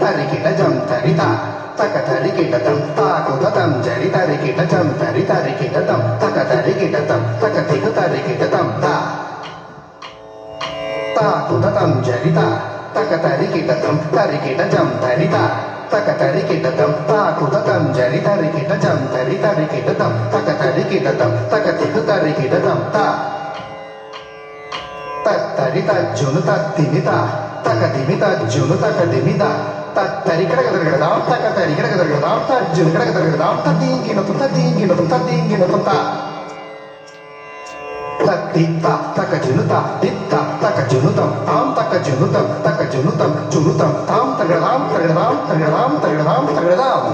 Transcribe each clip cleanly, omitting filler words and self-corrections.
தரிக்கிட ஜம் தரிதா தக தரிக்கிட தம் தாக்குத தம் ஜரி தரிக்கிட ஜம் தரி தரிக்கிட தம் தக தரிக்கிட தம் தக திகு தரிக்கிட தம் தா தாக்குத தம் ஜரிதா தக தரிக்கிட தம் தரிக்கிட ஜம் தரிதா தக தரிக்கிட தம் தாக்குத தம் ஜரி தரிக்கிட ஜம் தரி தரிக்கிட தம் தக தரிக்கிட தம் தக திகு தரிக்கிட தம் தா தரித ஜுனு திமிதா தக திமிதா ஜுனு தக திமிதா தரி கிடகதர்கிறதாம் தக தரி கிடகதர்கிறதாம் தஜுனு கிடகதர்கிறதாம் தீங்கினதும் தீங்கினதும் தீங்கினதும் தா தத்தித்தா தக ஜுனுதா தித்தா தக ஜுனுதம் தாம் தக ஜுனுதம் தக ஜுனுதம் ஜுனுதம் தாம் தகடதாம் தகடதாம் தகடதாம் தகடதாம் தகடதாம்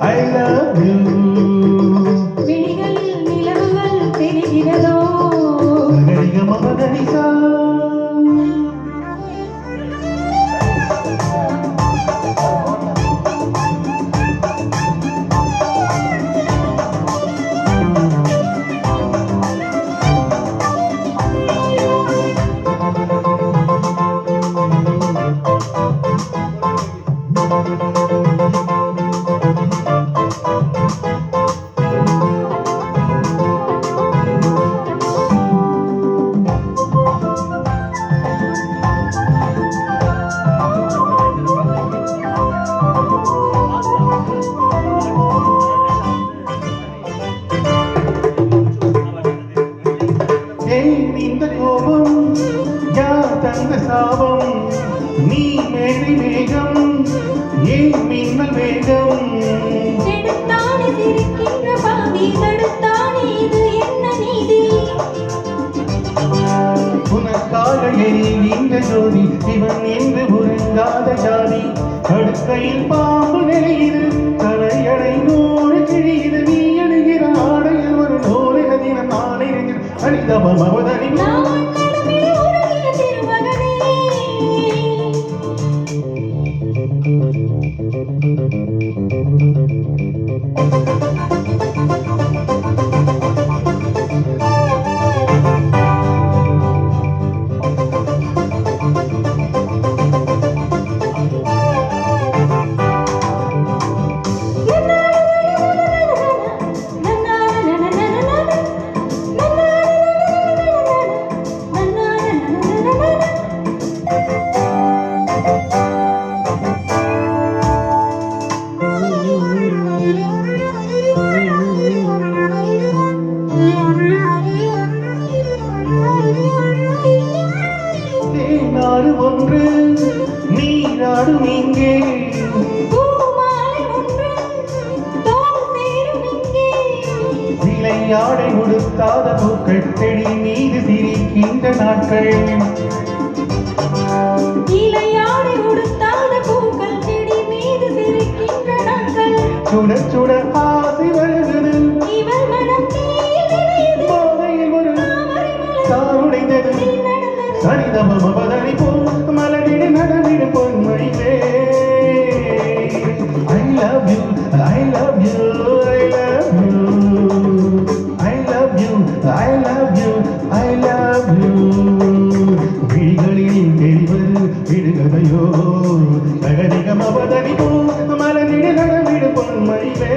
I love you. விழிகளில் நிலவுகள் தெரிகிறதோ சகரிகமபதனிசா இந்த கோபம் யார் தந்த சாபம் நீ மேரி மேகம் ஏன் மின்னல் வேகம் எடுத்தானே சிரிக்கின்ற பாவி தடுத்தானே இது என்ன நீதி உனக்காக எரிகின்ற ஜோதி இவன் என்று உறங்காத ஜாதி அடுக்கையில் பாம்பு நெறியுது தலையடை நூறு கிழியுது நீ எழுகிற ஆடையில் ஒரு நூலின தினம் நாளை அனிதமவதனி நாடு ஒன்று நீராடும் இங்கே விளையாடை உடுத்தாத பூக்கள் செடி மீது சிரிக்கின்ற நாட்கள் விளையாடை உடுத்தாத பூக்கள் செடி மீது சிரிக்கின்ற நாட்கள் சுட சுட ஆசை வருகிறது இவள் மனம் போதையில் ஒரு காருடைந்தது சரிதமபதனி போ மலரிடு நடமிடு பொன்மையிலே I love you, I love you, I love you, I love you, I love you, I love you. விழிகளில் தெரிவது விடுகதையோ சகரிகமபதனி போ மலரிடு நடமிடு பொன்மையிலே